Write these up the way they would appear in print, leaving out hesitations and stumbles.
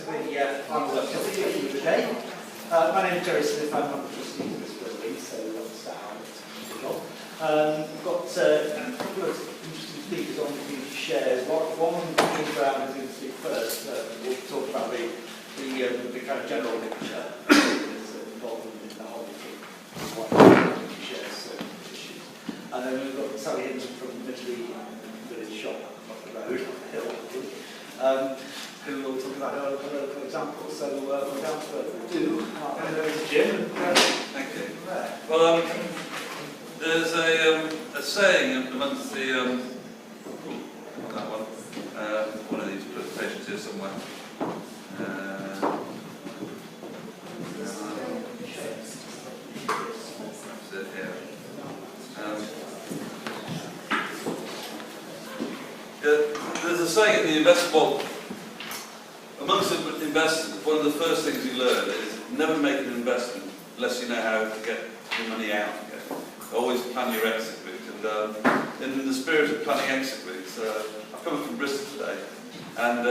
to the final activity of the day. My name is Jerry Smith, I'm one of the trustees of this building, so that's how it's job. We've got a couple of interesting speakers on community shares. One talking about the speak first. We'll talk about the kind of general picture that's involved in the whole community shares issues. And then we've got Sally Hinton from Midley Village Shop up the road, up the hill, who will talk about her local examples. So without further ado, I'll hand over to Jim. Thank you. Well, there's a saying amongst the that one of these presentations here somewhere. That's it here. There's a saying in the investment. Amongst investors, one of the first things you learn is never make an investment unless you know how to get your money out again. Always plan your exit route. And in the spirit of planning exit routes, I've come from Bristol today, and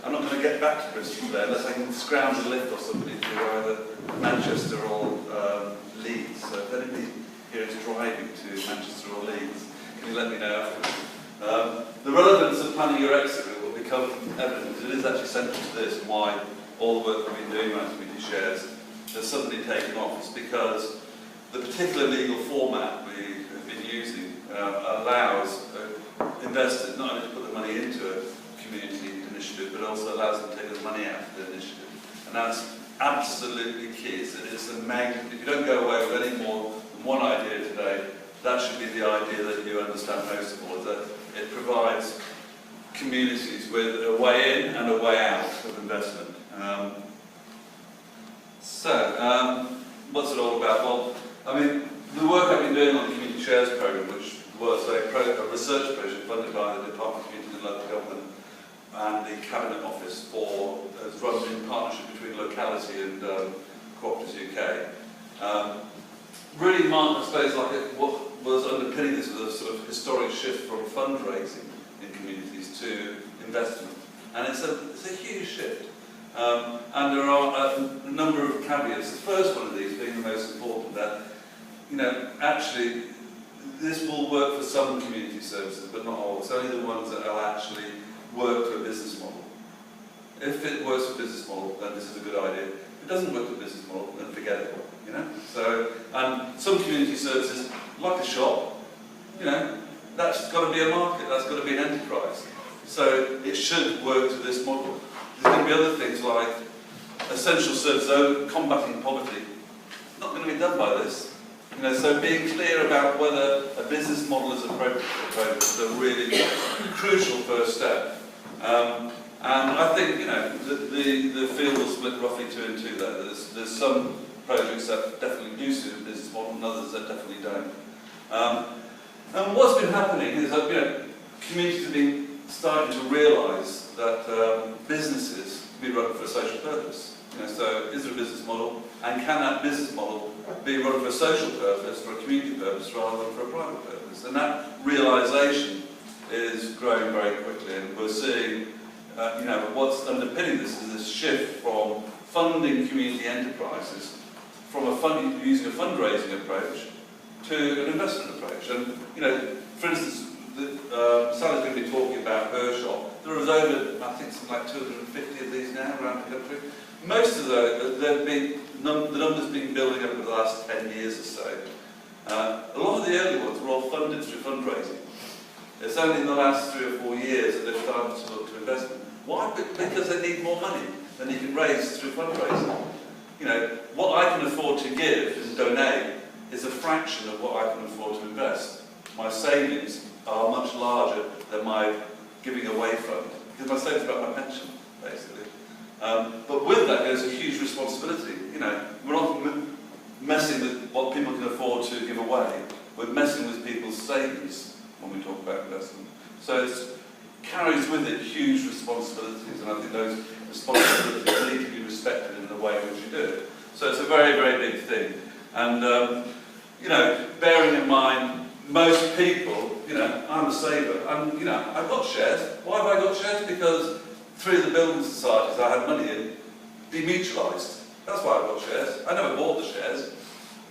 I'm not going to get back to Bristol today unless I can scrounge a lift or somebody to either Manchester or Leeds. So if anybody here is driving to Manchester or Leeds, can you let me know afterwards? The relevance of planning your exit route will become evident. It is actually central to this, and why all the work we've been doing around community shares has suddenly taken off. It's because the particular legal format we have been using allows investors not only to put the money into a community initiative, but also allows them to take the money out of the initiative. And that's absolutely key. It's the magnet. If you don't go away with any more than one idea today, that should be the idea that you understand most of all, is that it provides communities with a way in and a way out of investment. What's it all about? Well, I mean, the work I've been doing on the Community Shares Programme, which was a research project funded by the Department of Community and Local Government and the Cabinet Office as run in partnership between Locality and Cooperatives UK, really marked, I suppose, what was underpinning this was a sort of historic shift from fundraising in communities to investment, and it's a huge shift. And there are a number of caveats. The first one of these being the most important, that actually this will work for some community services, but not all. It's only the ones that will actually work to a business model. If it works for a business model, then this is a good idea. If it doesn't work for a business model, then forget it. So, and some community services, like a shop, that's got to be a market, that's got to be an enterprise. So it should work to this model. There's going to be other things like essential services, combating poverty. Not going to be done by this. So being clear about whether a business model is appropriate is a really crucial first step. And I think the field will split roughly 2 and 2 there. There's some projects that definitely do suit a business model, and others that definitely don't. And what's been happening is that communities have been starting to realise that businesses can be run for a social purpose. So is there a business model, and can that business model be run for a social purpose, for a community purpose, rather than for a private purpose? And that realisation is growing very quickly, and we're seeing, what's underpinning this is this shift from funding community enterprises, from using a fundraising approach to an investment approach. And for instance, Sally's going to be talking about her shop. There is over, I think, something like 250 of these now around the country. Most of those, the numbers been building up over the last 10 years or so. A lot of the early ones were all funded through fundraising. It's only in the last 3 or 4 years that they've started to look to investment. Why? Because they need more money than you can raise through fundraising. What I can afford to give and donate is a fraction of what I can afford to invest. My savings are much larger than my giving away fund, because my savings are about my pension, basically. But with that goes a huge responsibility. We're not messing with what people can afford to give away. We're messing with people's savings when we talk about investment. So it carries with it huge responsibilities, and I think those responsibilities need to be respected in the way in which you do it. So it's a very, very big thing. And bearing in mind, most people, I'm a saver, and I've got shares. Why have I got shares? Because 3 of the building societies I had money in demutualised. That's why I got shares. I never bought the shares.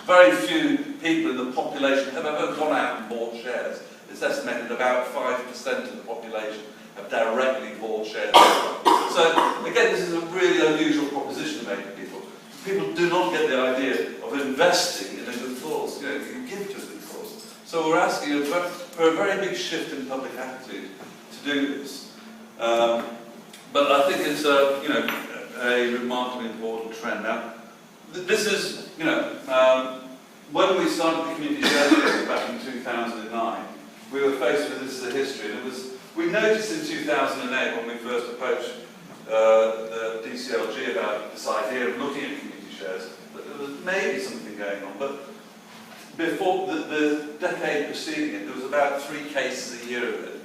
Very few people in the population have ever gone out and bought shares. It's estimated about 5% of the population have directly bought shares. So, again, this is a really unusual proposition to make to people. People do not get the idea of investing in a good cause. You give to a good cause. So we're asking for a very big shift in public attitude to do this. But I think it's a remarkably important trend. Now, this is, when we started the Community Shares Program back in 2009, we were faced with this as a history. And we noticed in 2008, when we first approached the DCLG about this idea of looking at community shares, that there was maybe something going on. But before the decade preceding it, there was about 3 cases a year of it.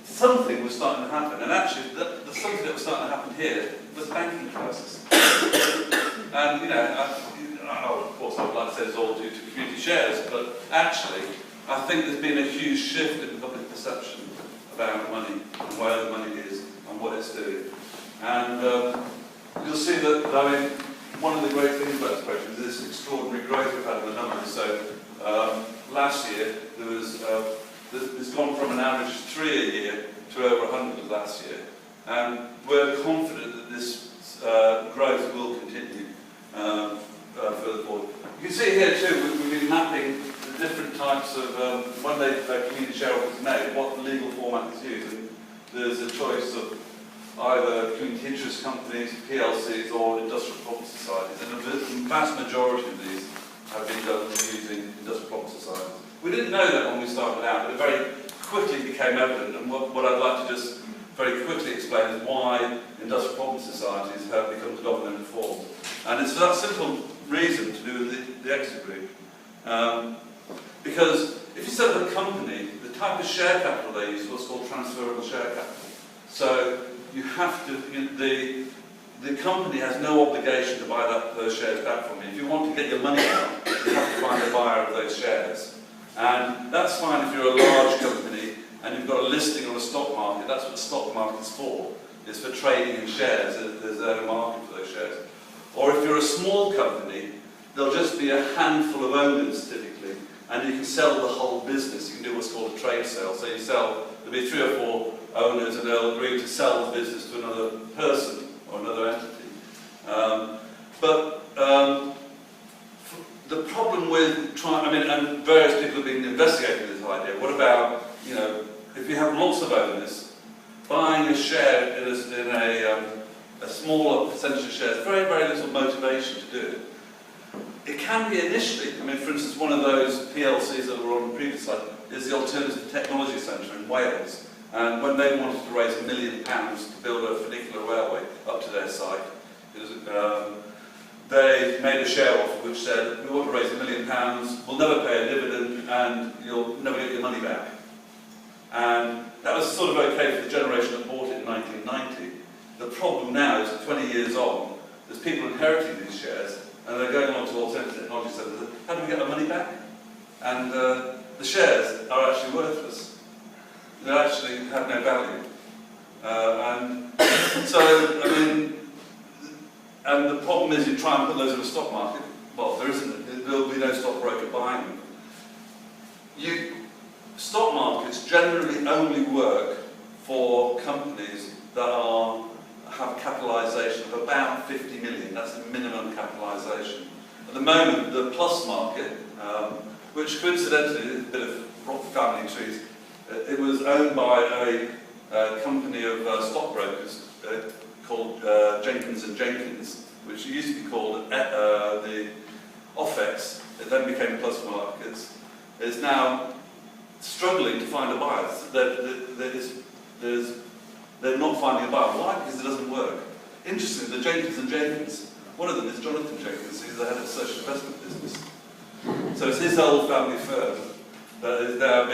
Something was starting to happen, and actually, the something that was starting to happen here was the banking crisis. And of course, I would like to say it's all due to community shares, but actually, I think there's been a huge shift in public perception about money and where the money is and what it's doing. And you'll see that, one of the great things about this project is this extraordinary growth we've had in the numbers. So last year, there was it's gone from an average of 3 a year to over 100 last year. And we're confident that this growth will continue further forward. You can see here too, we've been mapping the different types of, when the community share is made, what the legal format is used. And there's a choice of either community interest companies, PLCs, or industrial property societies. And the vast majority of these have been done using industrial property societies. We didn't know that when we started out, but it very quickly became evident. And what I'd like to just very quickly explain is why industrial property societies have become the dominant form. And it's for that simple reason to do with the exit route. Because if you set up a company, the type of share capital they use is what's called transferable share capital. So you have to, the company has no obligation to buy those shares back from you. If you want to get your money out, you have to find a buyer of those shares. And that's fine if you're a large company and you've got a listing on a stock market. That's what the stock market's for. It's for trading in shares. There's a market for those shares. Or if you're a small company, there'll just be a handful of owners typically, and you can sell the whole business. You can do what's called a trade sale. So you sell, there'll be 3 or 4 owners, and they'll agree to sell the business to another person or another entity. The problem with and various people have been investigating this idea. What about, if you have lots of owners, buying a share in a smaller percentage of shares, very, very little motivation to do it. It can be initially, for instance, one of those PLCs that were on the previous slide is the Alternative Technology Centre in Wales. And when they wanted to raise £1 million to build a funicular railway up to their site, they made a share offer which said, we want to raise £1 million, we'll never pay a dividend, and you'll never get your money back. And that was sort of okay for the generation that bought it in 1990. The problem now is, 20 years on, there's people inheriting these shares, and they're going along to Alternative Technology Centre. How do we get our money back? And the shares are actually worthless. They actually have no value. And the problem is, you try and put those in the stock market. Well, there'll be no stockbroker buying them. Stock markets generally only work for companies that have capitalisation of about 50 million. That's the minimum capitalisation. At the moment, the plus market, which coincidentally is a bit of rock family trees, it was owned by a company of stockbrokers called Jenkins and Jenkins, which used to be called the OFEX. It then became Plus Markets. Is now struggling to find a buyer. They're not finding a buyer. Why? Because it doesn't work. Interestingly, the Jenkins and Jenkins, one of them is Jonathan Jenkins, who's the head of the social investment business. So it's his old family firm that is now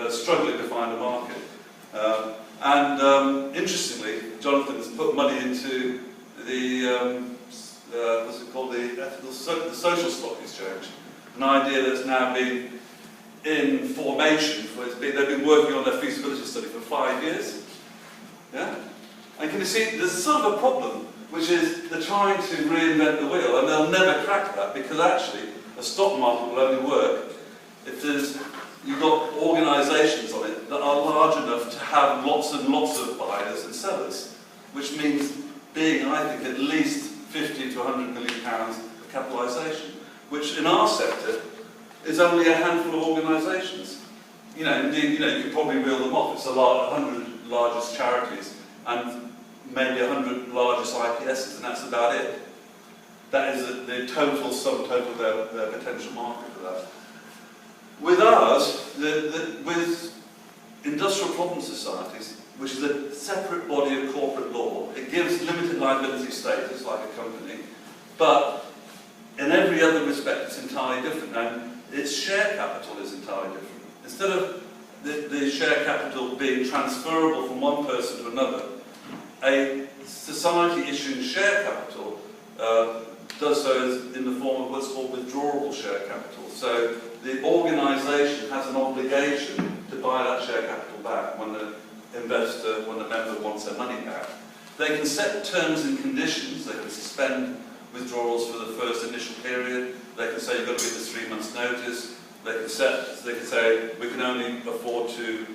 struggling to find a market. Interestingly, Jonathan has put money into the what's it called, the social stock exchange, an idea that's now been in formation. They've been working on their feasibility study for 5 years, Yeah? And can you see, there's sort of a problem, which is they're trying to reinvent the wheel, and they'll never crack that, because actually a stock market will only work if you've got organisations on it that are large enough to have lots and lots of buyers and sellers, which means being, I think, at least 50 to 100 million pounds of capitalisation, which in our sector is only a handful of organisations. Indeed, you could probably reel them off. It's 100 largest charities and maybe 100 largest IPSs, and that's about it. That is the sum total of their potential market for that. With ours, with industrial problem societies, which is a separate body of corporate law, it gives limited liability status, like a company, but in every other respect it's entirely different, and its share capital is entirely different. Instead of the share capital being transferable from one person to another, a society issuing share capital does so in the form of what's called withdrawable share capital. So the organisation has an obligation to buy that share capital back when the member wants their money back. They can set terms and conditions. They can suspend withdrawals for the first initial period. They can say you've got to give us 3 months' notice. They can say we can only afford to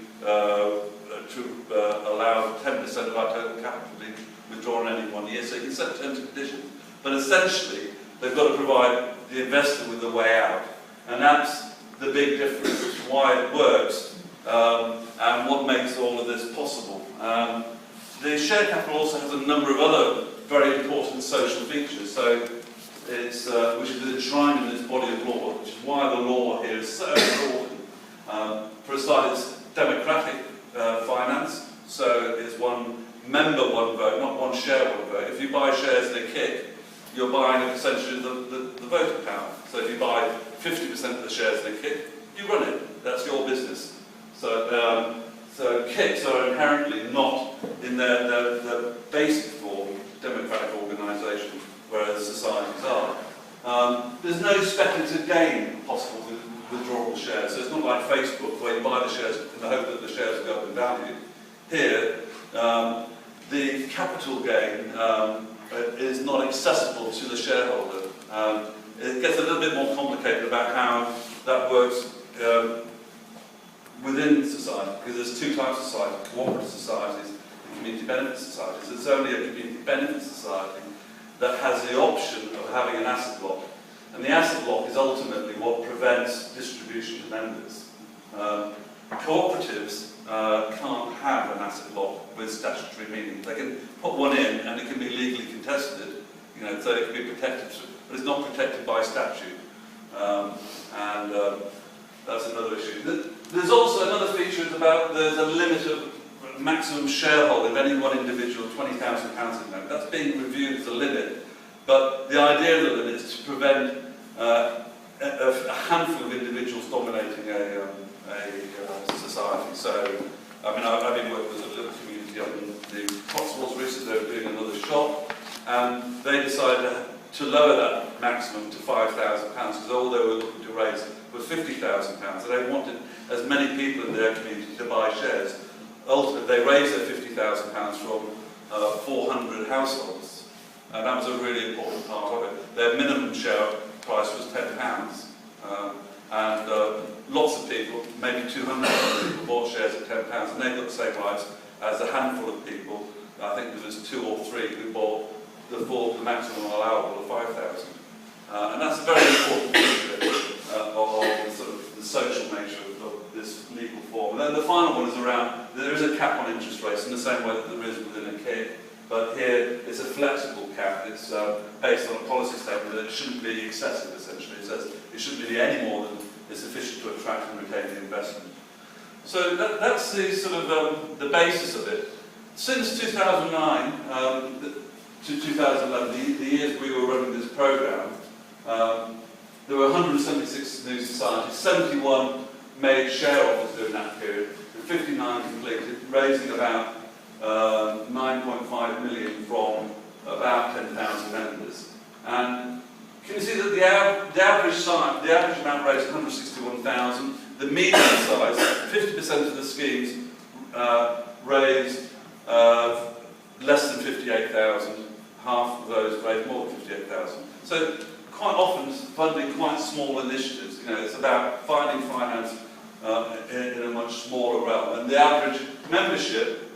allow 10% of our total capital to be withdrawn in any 1 year. So you can set terms and conditions. But essentially, they've got to provide the investor with a way out. And that's the big difference, which is why it works, and what makes all of this possible. The share capital also has a number of other very important social features, so it's, which is enshrined in this body of law, which is why the law here is so important. For a start, it's democratic finance, so it's one member, one vote, not one share, one vote. If you buy shares in a KIC, you're buying essentially the voting power. So if you buy 50% of the shares in a KIC, you run it. That's your business. So KICs are inherently not, in their basic form, democratic organisations, whereas societies are. There's no speculative gain possible with withdrawable shares. So it's not like Facebook, where you buy the shares in the hope that the shares will go up in value. Here, the capital gain is not accessible to the shareholder. It gets a little bit more complicated about how that works within society, because there's two types of society: cooperative societies and community benefit societies. It's only a community benefit society that has the option of having an asset block, and the asset block is ultimately what prevents distribution to members. Cooperatives can't have an asset block with statutory meaning. They can put one in and it can be legally contested, so it can be protected, but it's not protected by statute. That's another issue. There's also another feature about there's a limit of maximum shareholding of any one individual, £20,000 in note. That's being reviewed as a limit, but the idea of the limit is to prevent a handful of individuals dominating a society. So, I mean, I've been working with a little community up in the Cotswolds recently. They were doing another shop, and they decided to lower that maximum to £5,000 because all they were looking to raise was £50,000. They wanted as many people in their community to buy shares. Ultimately, they raised their £50,000 from 400 households, and that was a really important part of it. Their minimum share price was £10, and lots of people, maybe 200 people, bought shares at £10, and they got the same rights as a handful of people. I think there was 2 or 3 who bought the maximum allowable of 5,000, and that's a very important feature of the sort of the social nature of this legal form. And then the final one is around, there is a cap on interest rates in the same way that there is within a KIC, but here it's a flexible cap. It's based on a policy statement that it shouldn't be excessive, essentially. It says it shouldn't be any more than is sufficient to attract and retain the investment. So that's the sort of the basis of it. Since 2009 to 2011, the years we were running this programme, there were 176 new societies, 71 made share offers during that period, and 59 completed, raising about 9.5 million from about 10,000 members. And can you see that the average amount raised 161,000. The median size, 50% of the schemes raised less than 58,000, half of those raised more than 58,000. So quite often funding quite small initiatives. You know, it's about finding finance in a much smaller realm. And the average membership,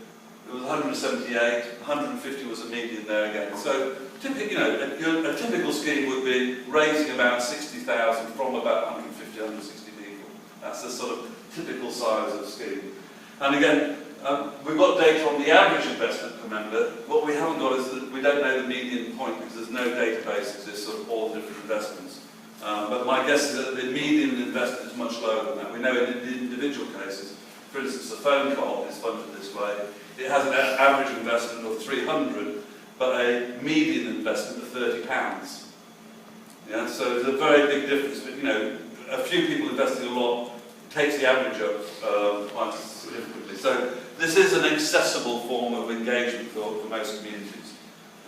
it was 178, 150 was a median there again. So you know, a typical scheme would be raising about 60,000 from about 150, 160 people. That's the sort of typical size of scheme. And again, we've got data on the average investment per member. What we haven't got is that we don't know the median point because there's no database exists of all the different investments. But my guess is that the median investment is much lower than that. We know in the individual cases, for instance, the phone co-op is funded this way. It has an average investment of 300, but a median investment of £30. Yeah, so there's a very big difference. But, you know, a few people investing a lot takes the average up quite significantly. So this is an accessible form of engagement for most communities,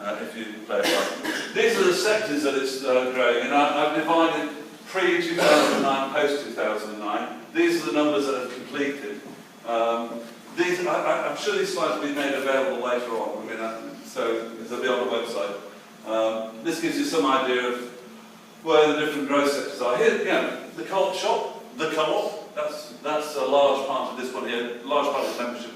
if you play it right. These are the sectors that it's growing, and I've divided pre-2009, post-2009. These are the numbers that have completed. I'm sure these slides will be made available later on. I mean, so they'll be on the website. This gives you some idea of where the different growth sectors are. Here, the co-op shop, the co-op. That's a large part of this one here. A large part of the membership.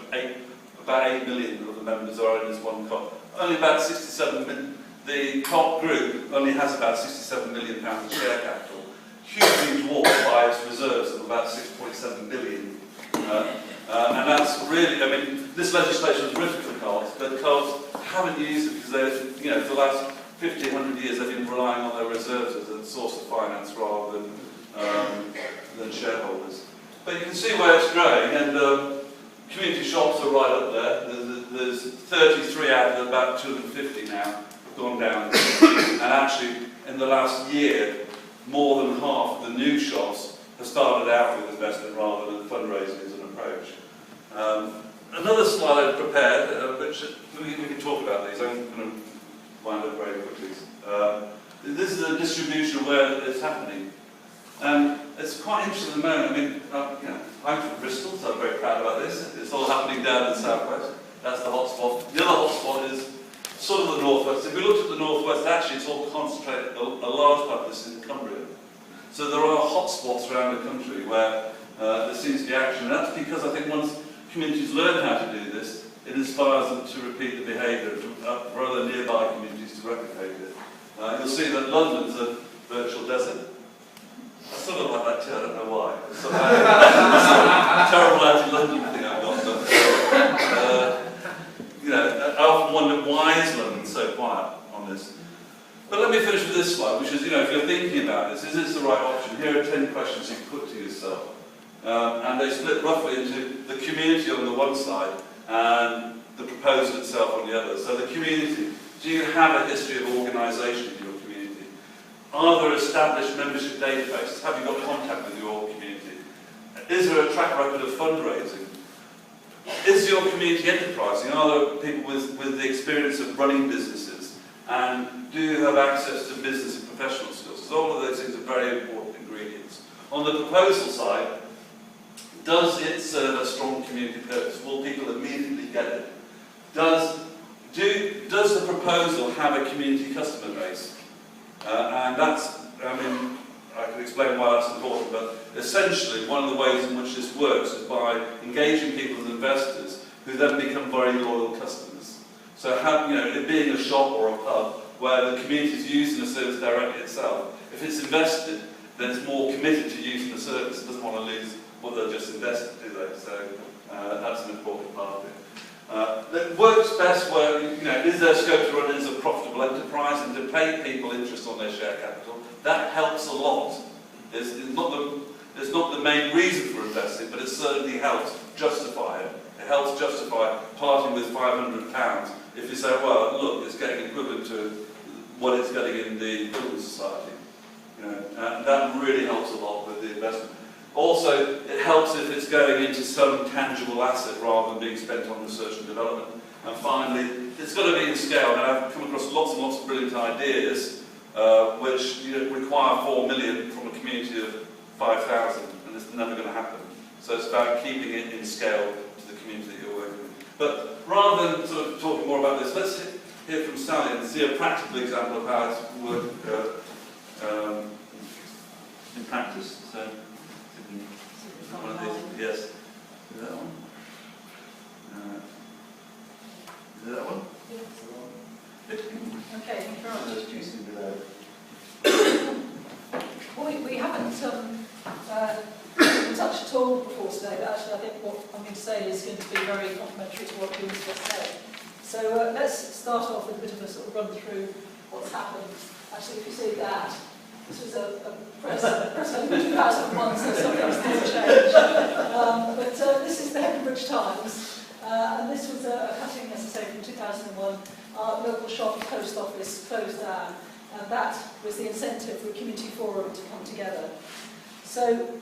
About 8 million of the members are in this one co-op. Only about 67 million. The co-op group only has about £67 million of share capital, hugely dwarfed by its reserves of about 6.7 billion. And that's really, I mean, this legislation is written for co-ops, but co-ops haven't used it because they've, you know, for the last 50, 100 years they've been relying on their reserves as a source of finance rather than shareholders. But you can see where it's growing, and community shops are right up there. There's 33 out of about 250 now have gone down. And actually, in the last year, more than half of the new shops have started out with investment rather than fundraising as an approach. Another slide I've prepared, which we can talk about these. I'm going to wind up very quickly. This is a distribution of where it's happening. And it's quite interesting at the moment. I mean, I'm from Bristol, so I'm very proud about this. It's all happening down in the southwest. That's the hotspot. The other hotspot is sort of the northwest. If we looked at the northwest, actually it's all concentrated, a large part of this is in Cumbria. So there are hotspots around the country where there seems to be action. And that's because I think once communities learn how to do this, it inspires them to repeat the behaviour for other nearby communities to replicate it. You'll see that London's a virtual desert. I sort of like that too, I don't know why. It's sort of a terrible anti-London thing I've got. But, I often wonder why is London so quiet on this. But let me finish with this slide, which is, if you're thinking about this, is this the right option? Here are 10 questions you can put to yourself. And they split roughly into the community on the one side and the proposal itself on the other. So the community, do you have a history of organisation in your community? Are there established membership databases? Have you got contact with your community? Is there a track record of fundraising? Is your community enterprising? Are there people with the experience of running businesses? And do you have access to business and professional skills? Because all of those things are very important ingredients. On the proposal side, does it serve a strong community purpose? Will people immediately get it? Does the proposal have a community customer base? And that's, I can explain why that's important, but essentially one of the ways in which this works is by engaging people as investors who then become very loyal customers. So it being a shop or a pub where the community is using the service directly itself, if it's invested, then it's more committed to using the service. It doesn't want to lose what they've just invested, do they? So that's an important part of it. It works best where, is there scope to run it as a profitable enterprise and to pay people interest on their share capital? That helps a lot. It's not the main reason for investing, but it certainly helps justify it. It helps justify parting with £500 if you say, well, look, it's getting equivalent to what it's getting in the Building Society. That really helps a lot with the investment. Also, it helps if it's going into some tangible asset rather than being spent on research and development. And finally, it's got to be in scale. And I've come across lots and lots of brilliant ideas which require 4 million from a community of 5,000, and it's never going to happen. So it's about keeping it in scale to the community that you're working with. But rather than sort of talking more about this, let's hear from Sally and see a practical example of how it's worked in practice. So, one of these, yes. Is that one? Is that one? Okay, thank you very much. Those juicy below. Well, we haven't touched at all before today, but actually I think what I'm going to say is going to be very complementary to what Jules just said. So let's start off with a bit of a sort of run through what's happened. Actually, if you see that, this was a press in 2001, so something's still changed. But this is the Heckenbridge Times, and this was a cutting, as I say, from 2001. Our local shop, post office, closed down, and that was the incentive for the community forum to come together. So,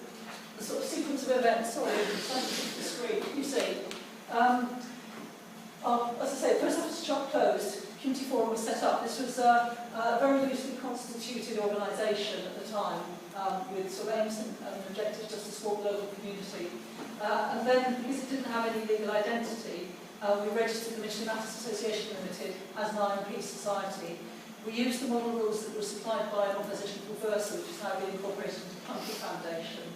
the sort of sequence of events, sorry, I'm trying to keep the screen, you see. As I say, the post office shop closed, community forum was set up. This was a very loosely constituted organisation at the time, with sort of aims and objectives just to support the local community. And then, because it didn't have any legal identity, we registered the Mission Matters Association Limited as an IMP society. We used the model rules that were supplied by an organisation called Versa, which is now being incorporated into Punky Foundation.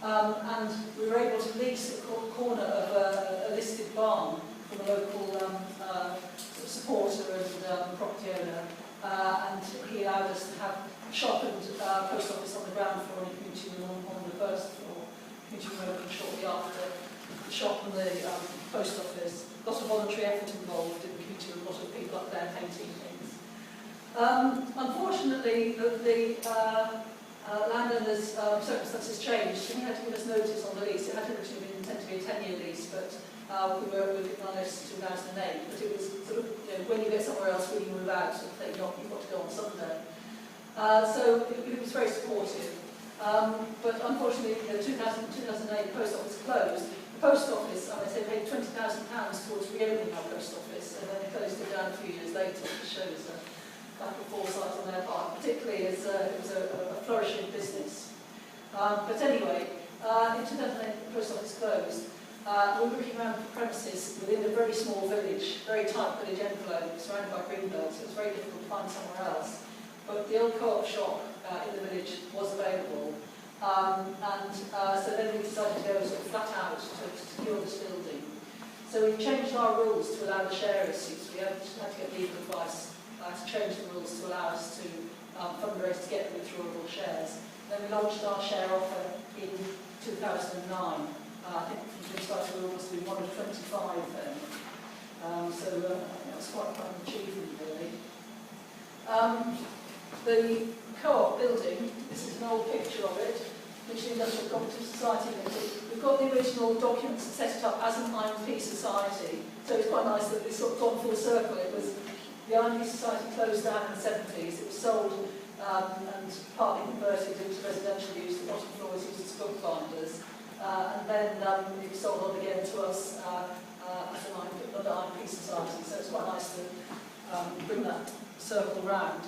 And we were able to lease a corner of a listed barn from a local supporter and property owner. And he allowed us to have shop and post office on the ground floor and a community room on the first floor. Community room opened shortly after the shop and the post office. Lots of voluntary effort involved in the community room, a lot of people up there painting things. Unfortunately, the landowner's circumstances changed, and he had to give us notice on the lease. It had originally been intended to be a 10-year lease, but we were given our notice in 2008. But it was sort of, when you get somewhere else, when you move out, sort of thing, you've got to go on Sunday. So it was very supportive. But unfortunately, 2008, the post office closed. The post office, they paid £20,000 towards reopening our post office, and then they closed it down a few years later, which shows a lack of foresight on their part, particularly as it was a flourishing business. But anyway, in 2008, the post office closed. We were looking around the premises within a very small village, very tight village envelope, surrounded by green belts. It was very difficult to find somewhere else. But the old co-op shop in the village was available. So then we decided to go sort of flat out to secure this building. So we changed our rules to allow the share issues. We had to get legal advice to change the rules to allow us to fundraise to get the withdrawable shares. Then we launched our share offer in 2009. I think we started with almost 1 of 25 then. It was quite an achievement really. The co-op building, this is an old picture of it, Mission Industrial Cooperative Society Limited. We've got the original documents that set it up as an IMP society, so it's quite nice that it's sort of gone full circle. It was the IMP society closed down in the 70s. It was sold and partly converted into residential use. The bottom floor was used as bookbinders, and then it was sold on again to us as another IMP society. So it's quite nice to bring that circle round.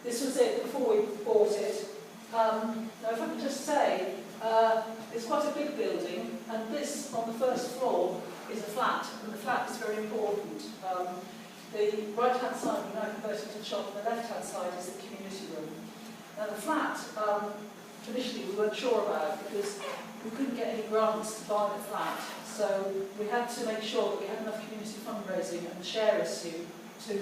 This was it before we bought it. Now, if I could just say, it's quite a big building, and this, on the first floor, is a flat, and the flat is very important. The right-hand side, we now converted to the shop, and the left-hand side is the community room. Now, the flat, initially we weren't sure about, because we couldn't get any grants to buy the flat, so we had to make sure that we had enough community fundraising and the share issue to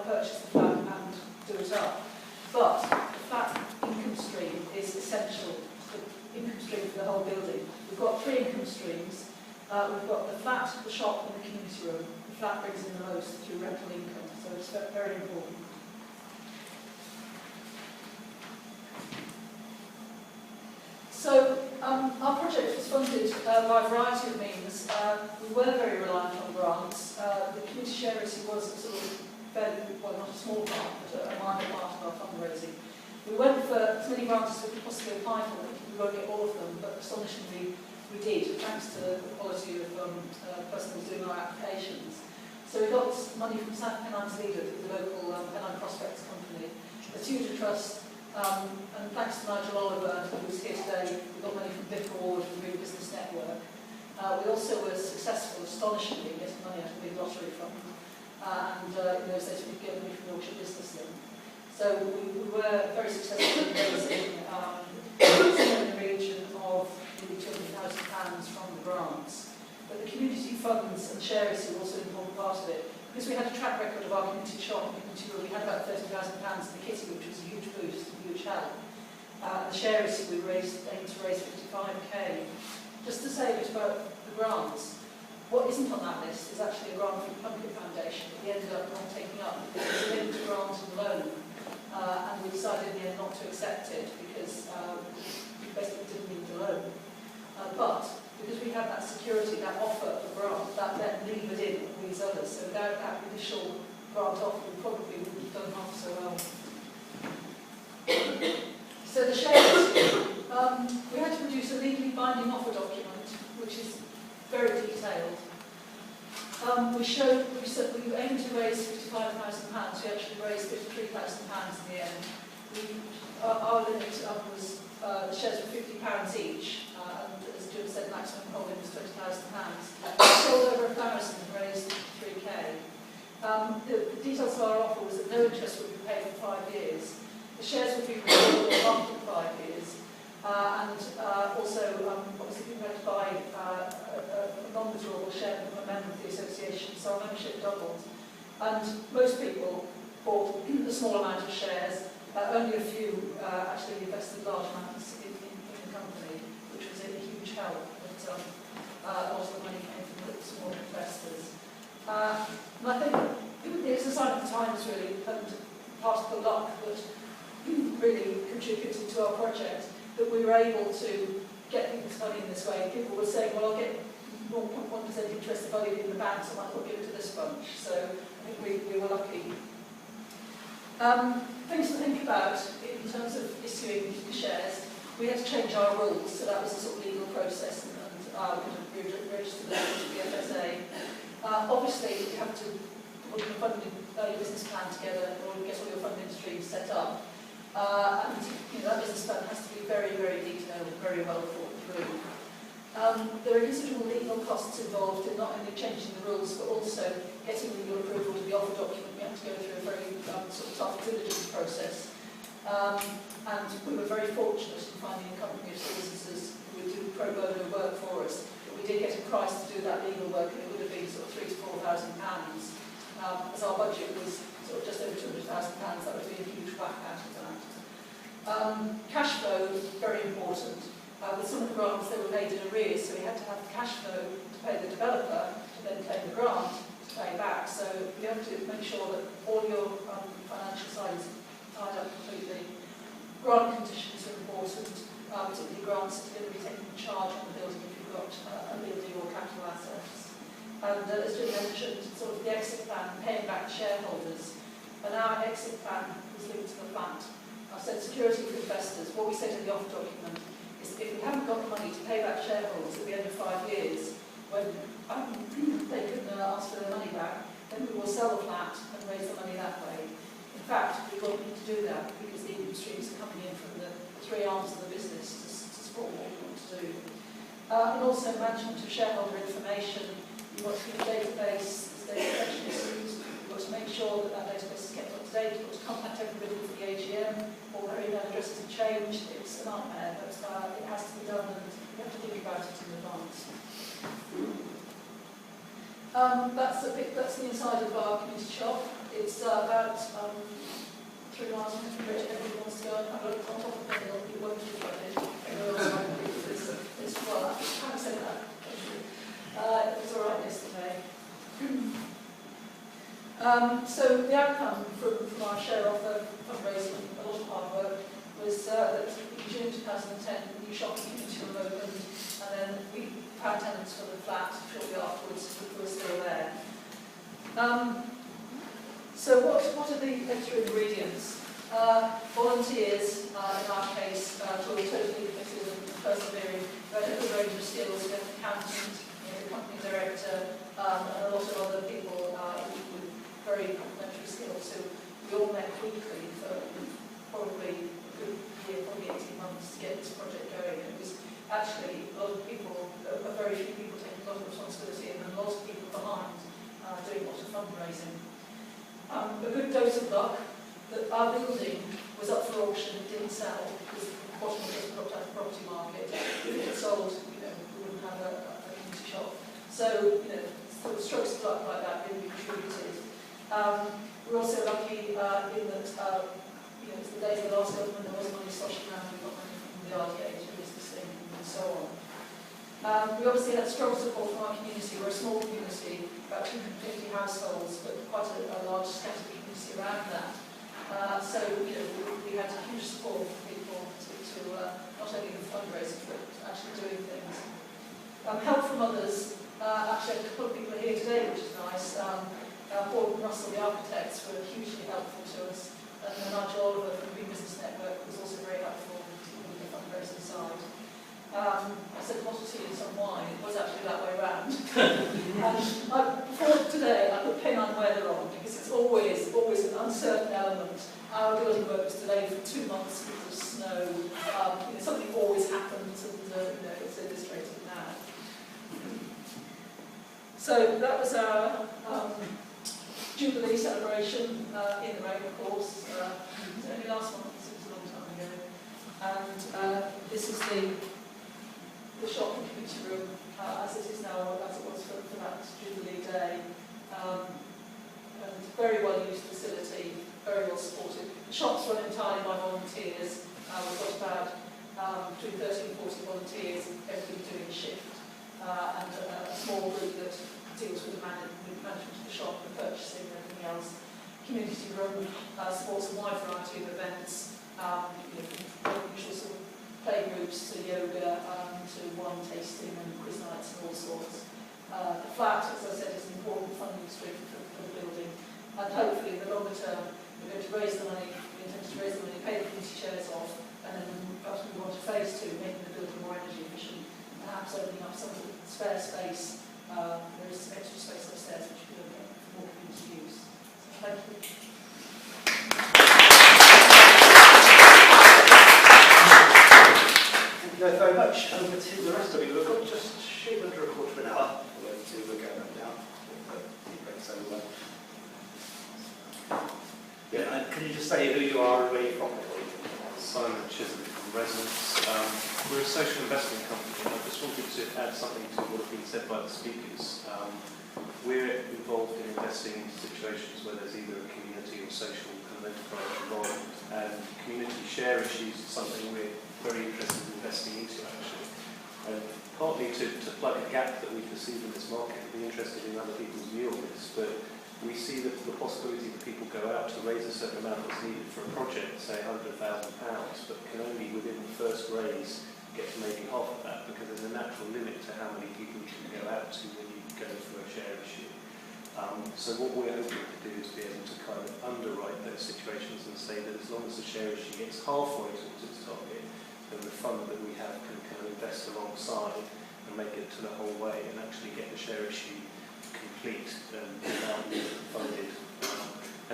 purchase the flat and do it up. But the flat income stream is essential, the income stream for the whole building. We've got 3 income streams. We've got the flat, the shop and the community room. The flat brings in the most through rental income, so it's very important. So our project was funded by a variety of means. We were very reliant on grants. The community share issue was sort of well, not a small part, but a minor part of our fundraising. We went for as many grants as we could possibly apply for. We won't get all of them, but astonishingly we did, thanks to the quality of the person who was doing our applications. So we got money from South Pennines Leader, the local Pennine Prospects company, the Tudor Trust, and thanks to Nigel Oliver, who was here today, we got money from Biff Ward and the Green Business Network. We also were successful, astonishingly, in getting money out of the big lottery fund. In those days we could get money from the Yorkshire Business Link. So we were very successful in raising in the region of nearly £200,000 from the grants. But the community funds and share issue were also an important part of it. Because we had a track record of our community shop, we had about £30,000 in the kitty, which was a huge boost, a huge help. The share issue we aimed to raise 55k. Just to say a bit about the grants, what isn't on that list is actually a grant from the Pumpkin Foundation that we ended up not taking up because it was a linked grant and loan. And we decided in the end not to accept it because we basically didn't need the loan. But because we had that security, that offer of grant, that then levered in all these others. So without that initial grant offer, we probably wouldn't have done half so well. So the shares, we had to produce a legally binding offer document, which is very detailed. We aimed to raise £55,000. We actually raised £53,000 in the end. Our limit was the shares were £50 each. As Jim said, maximum holding was £20,000. We sold over 1,000 and raised 3k. The details of our offer was that no interest would be paid for 5 years. The shares would be redeemable after 5 years. Obviously people had to buy a non-withdrawable share from a member of the association, so our membership doubled. And most people bought a small amount of shares. Only a few actually invested large amounts in the company, which was a huge help. But a lot of the money came from the small investors. And I think it's a sign of the times, really, and part of the luck that really contributed to our project, that we were able to get people's money in this way. People were saying, well, I'll get 0.1% interest if I leave it in the bank, so I might as well give it to this bunch. So I think we were lucky. Things to think about in terms of issuing the shares. We had to change our rules, so that was a sort of legal process, and we registered with the FSA. Obviously, you have to put your funding, your business plan together, or get all your funding streams set up. That business plan has to be very, very detailed and very well thought through. There are considerable legal costs involved in not only changing the rules, but also getting legal approval to the offer document. We had to go through a very sort of tough diligence process. And we were very fortunate in finding a company of solicitors who would do pro bono work for us. But we did get a price to do that legal work, and it would have been sort of £3,000 to £4,000. As our budget was sort of just over £200,000, that would be a huge whack out of that. Cash flow, very important. With some of the grants, they were made in arrears, so we had to have the cash flow to pay the developer, to then claim the grant, to pay back. So you have to make sure that all your financial side is tied up completely. Grant conditions are important, particularly grants that are going to be taking charge on the building if you've got a building or capital assets. And as Jim mentioned, sort of the exit plan, paying back the shareholders. And our exit plan was linked to the flat. I've said security for investors. What we said in the offer document is that if we haven't got the money to pay back shareholders at the end of 5 years, when they couldn't ask for their money back, then we will sell the flat and raise the money that way. In fact, we won't need to do that because the income streams are coming in from the three arms of the business to support what we want to do. And also management of shareholder information. You've got to keep a database, there's data protection issues. You've got to make sure that that database is kept up to date. You've got to contact everybody for the AGM. All their email addresses have changed. It's a nightmare, but it has to be done, and you have to think about it in advance. That's the inside of our community shop. It's about 3 miles from the bridge. Everyone wants to go and have a look on top of the hill. You won't do that. Everyone else might be. Well, I haven't said that. It was all right yesterday. So the outcome from our share offer fundraising, a lot of hard work, was that in June 2010, the new shopping community were opened, and then we found tenants for the flat shortly afterwards who were still there. So what are the extra ingredients? Volunteers, in our case, who are totally committed and persevering, who had a good range of skills, we had an accountant, a company director, and a lot of other people with very complementary skills. So we all met weekly for probably a good year, probably 18 months to get this project going. It was actually a lot of people, very few people taking a lot of responsibility and a lot of people behind doing lots of fundraising. A good dose of luck that our building was up for auction, it didn't sell, because the bottom was just put out the property market. If it sold, we wouldn't have a community shop. So, sort of strokes of luck like that really contributed. We're also lucky in that, it's the days of the last government, there wasn't money sloshing around, we got money from the RDA to release this thing, and so on. We obviously had strong support from our community. We're a small community, about 250 households, but quite a large scattered community around that. So, we had huge support from people to not only the fundraising, but actually doing things. Help from others. Actually, a couple of people are here today, which is nice. Paul and Russell, the architects, were hugely helpful to us. And Nigel Oliver from Green Business Network was also very helpful on the fundraising side. I said bottle tea and some wine. It was actually that way around. Before today, I put pen on weather on because it's always an uncertain element. Our building work was delayed for 2 months because of snow. Something always happens, and it's illustrated now. So that was our Jubilee celebration in the rain, of course. It was only last month, so it was a long time ago. And this is the shop and community room as it is now, as it was for that Jubilee day. And very well used facility, very well supported. The shop's run entirely by volunteers. We've got about between 30 and 40 volunteers, everybody doing a shift. And a small group that deals with the management of the shop, the purchasing and everything else. Community room supports a wide variety of events, usual sort of play groups to yoga, to wine tasting and quiz nights and all sorts. The flat, as I said, is an important funding stream for the building, and hopefully in the longer term we're going to raise the money, we intend to raise the money, pay the community shares off, and then perhaps we want to phase 2, making the building more energy efficient, perhaps opening up some of the spare space. There is some extra space upstairs which we will get for more community use. So thank you. Thank you very much. Over to the rest of you. We've got just shoot under a quarter of an hour. We'll go back down. So, and can you just say who you are and where you're from? Simon Chisholm from Resonance. We're a social investment company. I just wanted to add something to what has been said by the speakers. We're involved in investing in situations where there's either a community or social kind of enterprise involved, and community share issues is something we're very interested in investing into, actually. And partly to plug a gap that we perceive in this market, we'd be interested in other people's view on this, but we see that the possibility that people go out to raise a certain amount that's needed for a project, say £100,000, but can only within the first raise get to maybe half of that, because there's a natural limit to how many people you can go out to when you go for a share issue. So what we're hoping to do is be able to kind of underwrite those situations and say that as long as the share issue gets halfway towards its target, then the fund that we have can kind of invest alongside and make it to the whole way and actually get the share issue complete and without being funded.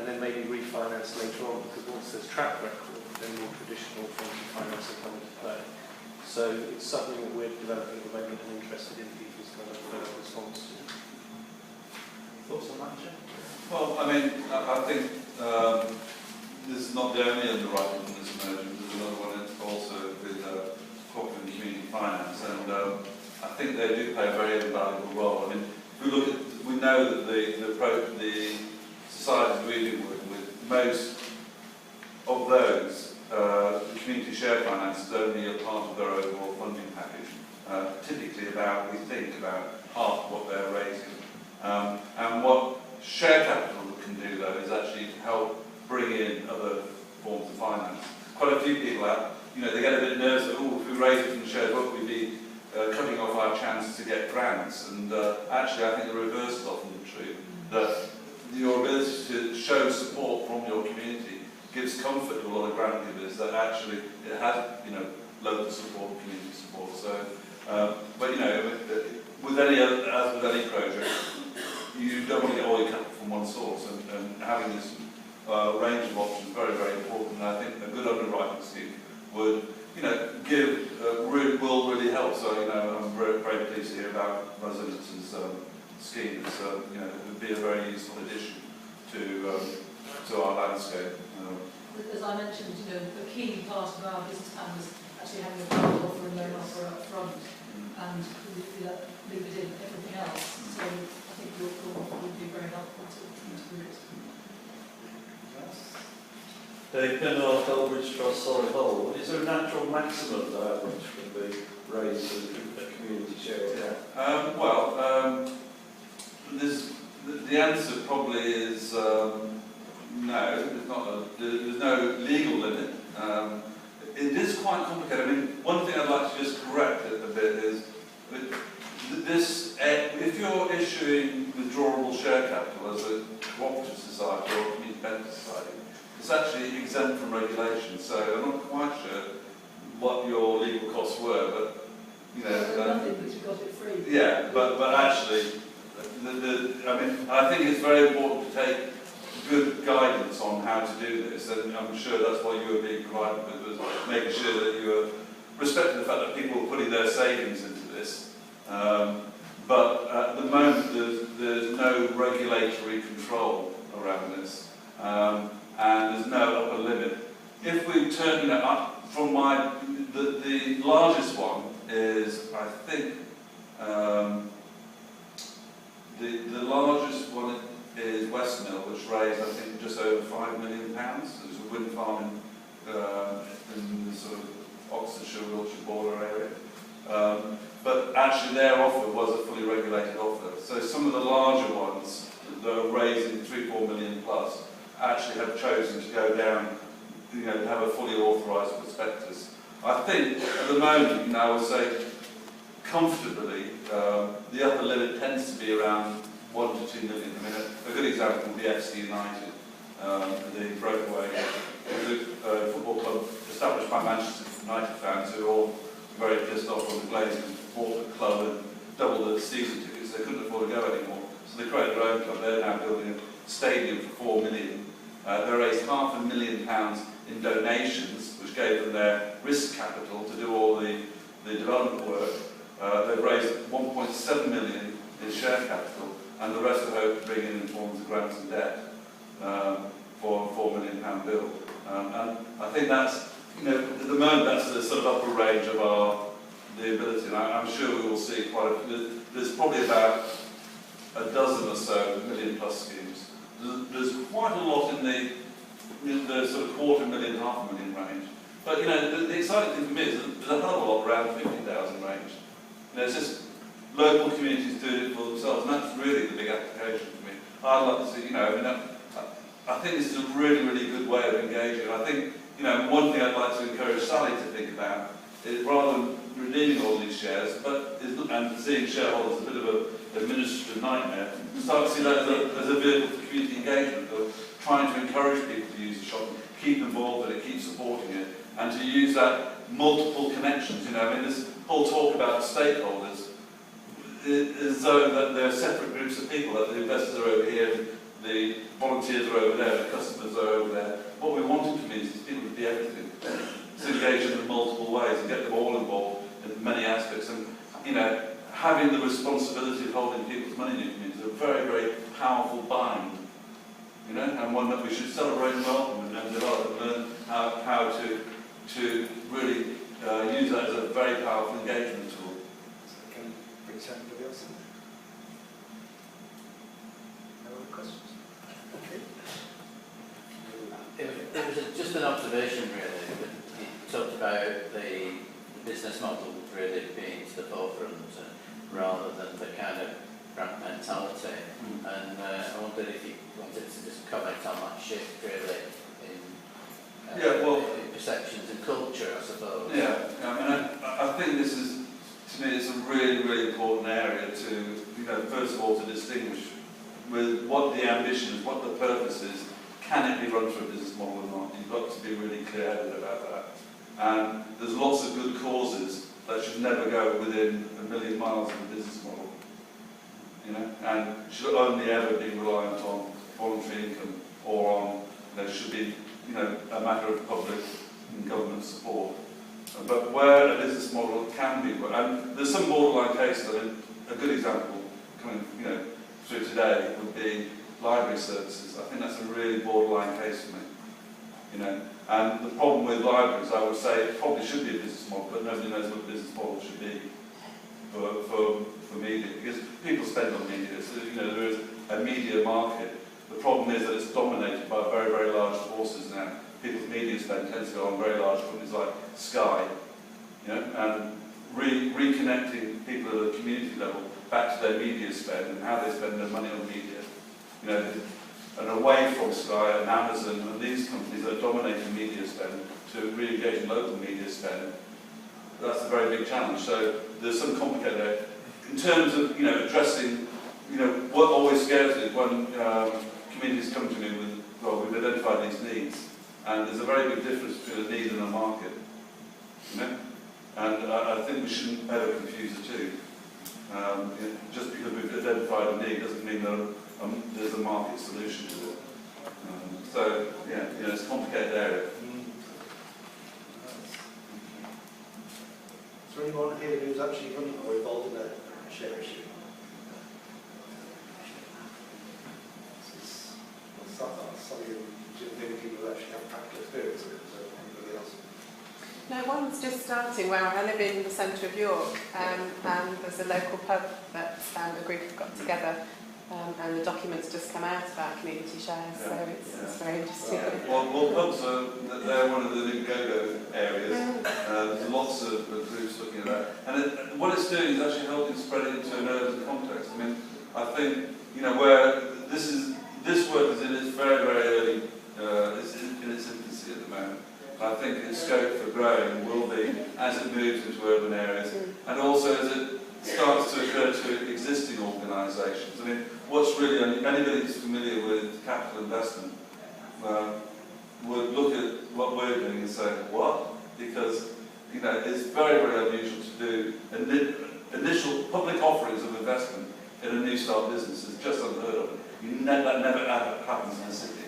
And then maybe refinance later on, because once there's track record, then more traditional forms of financing come into play. So it's something that we're developing at the moment and interested in people's kind of response to. Thoughts on that, Jim? Well, I mean, I think this is not the only underwriting in this merger. There's another one also with corporate and community finance, and I think they do play a very invaluable role. I mean, if we look at, we know that the societies we deal with most of those, the community share finance is only a part of their overall funding package. Typically, we think about half what they're raising. And what share capital can do, though, is actually help bring in other forms of finance. Quite a few people they get a bit nervous that, if we raise it from the shares, what would we be cutting off our chance to get grants? And actually, I think the reverse is often true, that your ability to show support from your community gives comfort to a lot of grant givers that actually it has, local support, community support. So, but with any other, as with any project, you don't want to get all your capital from one source, and having this range of options is very, very important. And I think a good underwriting scheme would will really help. So, I'm very, very pleased to hear about Residence's scheme. It's, it would be a very useful addition to our landscape. As I mentioned, a key part of our business plan was actually having a bundle offer and loan offer up front, and leave it in everything else. So I think your offer would be very helpful to include it. Dave Pinner, Elbridge Trust, Solihull. Is there a natural maximum that which can be raised to a community share account? The answer probably is no. There's no legal limit. It is quite complicated. I mean, one thing I'd like to just correct a bit is if you're issuing withdrawable share capital as a cooperative society or a community benefit society, it's actually exempt from regulation. So I'm not quite sure what your legal costs were, but nothing because we got it free. yeah, but actually, I think it's very important to take good guidance on how to do this, and I'm sure that's what you were being provided with, was making sure that you were respecting the fact that people were putting their savings into this. But at the moment, there's no regulatory control around this, and there's no upper limit. If we turn it up from the largest one is, I think, the largest one is Westmill, which raised, I think, just over £5 million. It was a wind farm in the sort of Oxfordshire, Wiltshire border area. But actually their offer was a fully regulated offer. So some of the larger ones that are raising 3-4 million plus actually have chosen to go down, have a fully authorised prospectus. I think at the moment, I would say comfortably, the upper limit tends to be around 1 to 2 million. I mean, a good example would be FC United, the breakaway football club established by Manchester United fans who are all very pissed off on the Glazers, bought the club and doubled the season tickets. They couldn't afford to go anymore, so they created their own club. They're now building a stadium for £4 million. They raised £500,000 in donations, which gave them their risk capital to do all the development work. They've raised £1.7 million in share capital, and the rest I hope to bring in forms of grants and debt for a £4 million bill. And I think that's, at the moment, that's the sort of upper range of the ability. And I'm sure we will see there's probably about a dozen or so million plus schemes. There's quite a lot in the sort of £250,000, £500,000 range. But the exciting thing for me is that there's a hell of a lot around the 50,000 range. It's just local communities doing it for themselves, and that's really the big application for me. I'd like to see, I think this is a really, really good way of engaging. I think, one thing I'd like to encourage Sally to think about is, rather than redeeming all these shares, and seeing shareholders a bit of an administrative nightmare, start to see that as a vehicle for community engagement, of trying to encourage people to use the shop, keep involved in it, keep supporting it, and to use that multiple connections. This whole talk about stakeholders is though that they're separate groups of people, that the investors are over here, the volunteers are over there, the customers are over there. What we want in communities is people to be everything, to engage them in multiple ways and get them all involved in many aspects. And, having the responsibility of holding people's money in your communities is a very, very powerful bind, and one that we should celebrate and welcome and develop and learn how to really use that as a very powerful engagement tool. So can we bring somebody else in? No other questions? It was just an observation, really. He talked about the business model really being to the forefront rather than the kind of grant mentality. And I wondered if you wanted to just comment on that shift, really, in perceptions and culture, I suppose. Yeah, I think this is, to me, it's a really, really important area to, first of all, to distinguish with what the ambition is, what the purpose is. Can it be run through a business model or not? You've got to be really clear-headed about that. And there's lots of good causes that should never go within a million miles of a business model, and should only ever be reliant on voluntary income or on, should be, a matter of public and government support. But where a business model can be, and there's some borderline cases. I mean, a good example coming, through today would be library services. I think that's a really borderline case for me. And the problem with libraries, I would say, it probably should be a business model, but nobody knows what a business model should be for media, because people spend on media. So there is a media market. The problem is that it's dominated by very, very large forces now. People's media spend tends to go on very large companies like Sky, and reconnecting people at a community level back to their media spend and how they spend their money on media, and away from Sky and Amazon and these companies that are dominating media spend to re-engage in local media spend. That's a very big challenge. So there's some complicated there. In terms of addressing, what always scares me is when communities come to me with, well, we've identified these needs, and there's a very big difference between a need and a market. And I think we shouldn't ever confuse the two. Just because we've identified a need doesn't mean there's a market solution to it. So it's a complicated area. Is there anyone here who's actually running or involved in a share issue? Some of you, maybe people who actually have practical experience of it, so anybody else? No, one's just starting where I live in the centre of York, and there's a local pub that a group have got together, and the documents just come out about community shares, so it's very interesting. Well, pubs they're one of the new go-go areas. There's lots of groups looking at that, and what it's doing is actually helping spread it into an urban context. I mean, I think where this work is in its very, very early, it's in its infancy at the moment. I think its scope for growing will be as it moves into urban areas, and also as it starts to occur to existing organisations. I mean, what's really, anybody who's familiar with capital investment would look at what we're doing and say, what? Because, it's very, very unusual to do initial public offerings of investment in a new start business. It's just unheard of. That never ever happens in the city.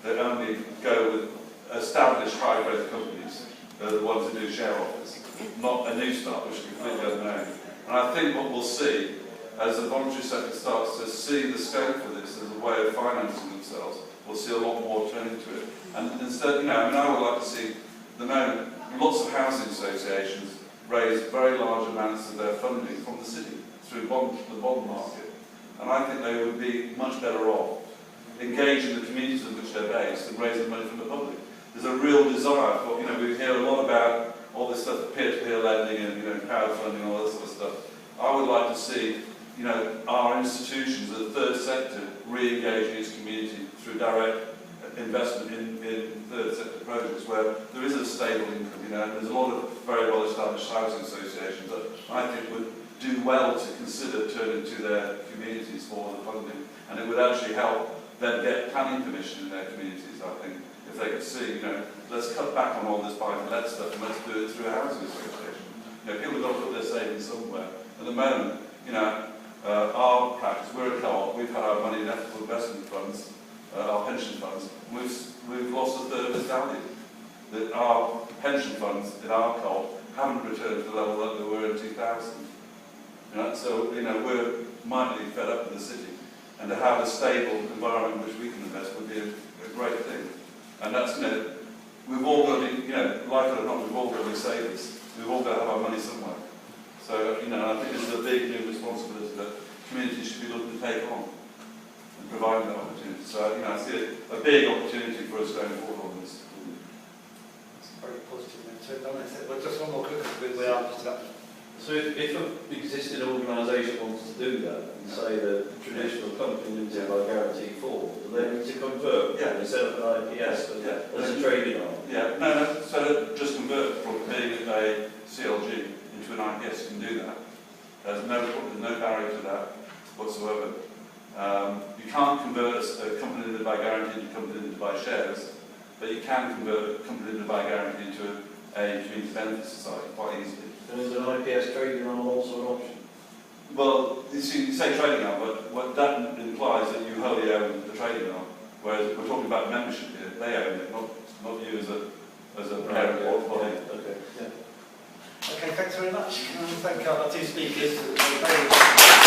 They only go with established high growth companies, the ones that do share offers, not a new start, which is completely unknown. And I think what we'll see, as the voluntary sector starts to see the scope for this as a way of financing themselves, we'll see a lot more turning to it. And instead, I would like to see, at the moment, lots of housing associations raise very large amounts of their funding from the city through the bond market. And I think they would be much better off engaging the communities in which they're based and raising money from the public. There's a real desire for, we hear a lot about all this stuff, peer-to-peer lending and, crowdfunding and all this sort of stuff. I would like to see, our institutions, the third sector, re-engaging its community through direct investment in third sector projects where there is a stable income, and there's a lot of very well-established housing associations that I think would do well to consider turning to their communities for the funding, and it would actually help them get planning permission in their communities, I think, if they could see, let's cut back on all this buy-to-let stuff and let's do it through a housing association. People have got to put their savings somewhere. At the moment, our practice, we're a co-op, we've had our money in ethical investment funds, our pension funds, we've lost a third of its value. That our pension funds in our co-op haven't returned to the level that they were in 2000. So, we're mightily fed up with the city, and to have a stable environment in which we can invest would be a great thing. And that's, we've all got to, like it or not, we've all got to be savers. We've all got to have our money somewhere. So, I think this is a big new responsibility that communities should be looking to take on and provide that opportunity. So, I see a big opportunity for us going forward on this. That's very positive. But just one more quick, we are just about to. So if an existing organisation wants to do that, and say the traditional company limited by guarantee form, do they need to convert and set up an IPS as a trading arm? No, so just convert from being a CLG into an IPS, you can do that. There's no barrier to that whatsoever. You can't convert a company limited by guarantee into a company limited by shares, but you can convert a company limited by guarantee into a community benefit society quite easily. And is an IPS trading arm also an option? Well, you say trading arm, but what that implies that you wholly own the trading arm. Whereas we're talking about membership here, they own it, not you as a parent or body. Okay. Yeah. Okay, thanks very much. Can I thank our two speakers.